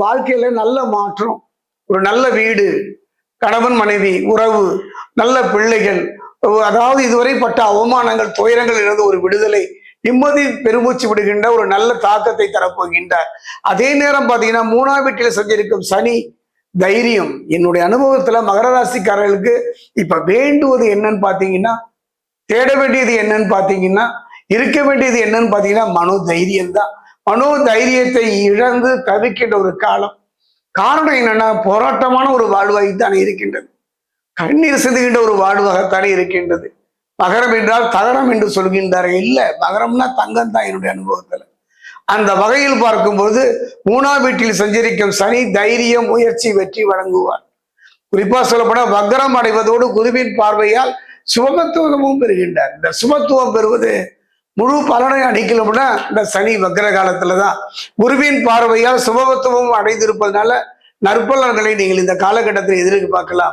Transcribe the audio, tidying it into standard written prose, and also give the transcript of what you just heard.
வாழ்க்கையில நல்ல மாற்றம், ஒரு நல்ல வீடு, கணவன் மனைவி உறவு, நல்ல பிள்ளைகள், அதாவது இதுவரை பட்ட அவமானங்கள் துயரங்கள் இருந்து ஒரு விடுதலை, நிம்மதி பெருமூச்சு விடுகின்ற ஒரு நல்ல தாக்கத்தை தரப்போகின்றார். அதே நேரம் பாத்தீங்கன்னா 3ஆம் வீட்டில் சஞ்சரிக்கும் சனி தைரியம். என்னுடைய அனுபவத்துல மகர ராசிக்காரர்களுக்கு இப்ப வேண்டுவது என்னன்னு பாத்தீங்கன்னா, தேட வேண்டியது என்னன்னு பாத்தீங்கன்னா, இருக்க வேண்டியது என்னன்னு பாத்தீங்கன்னா மனோ தைரியம் தான். மனோ தைரியத்தை இழந்து தவிக்கின்ற ஒரு காலம். காரணம் என்னன்னா, போராட்டமான ஒரு வாழ்வாய்த்தான் இருக்கின்றது. கண்ணீர் சிந்துகின்ற ஒரு வாழ்வாகத்தானே இருக்கின்றது. மகரம் என்றால் தகரம் என்று சொல்கின்றார்கள். இல்ல, மகரம்னா தங்கம் தான் என்னுடைய அனுபவத்துல. அந்த வகையில் பார்க்கும்போது 3ஆம் வீட்டில் சஞ்சரிக்கும் சனி தைரியம், முயற்சி, வெற்றி வழங்குவார். குறிப்பா சொல்லப்போனா வக்ரம் அடைவதோடு குருவின் பார்வையால் சுபத்துவமும் பெறுகின்றார். இந்த சுபத்துவம் பெறுவது முழு பலனை அளிக்கணும்னா இந்த சனி வக்ர காலத்துலதான். குருவின் பார்வையால் சுபத்துவம் அடைந்திருப்பதனால நற்பலன்களை நீங்கள் இந்த காலகட்டத்தில் எதிர்பார்க்கலாம்.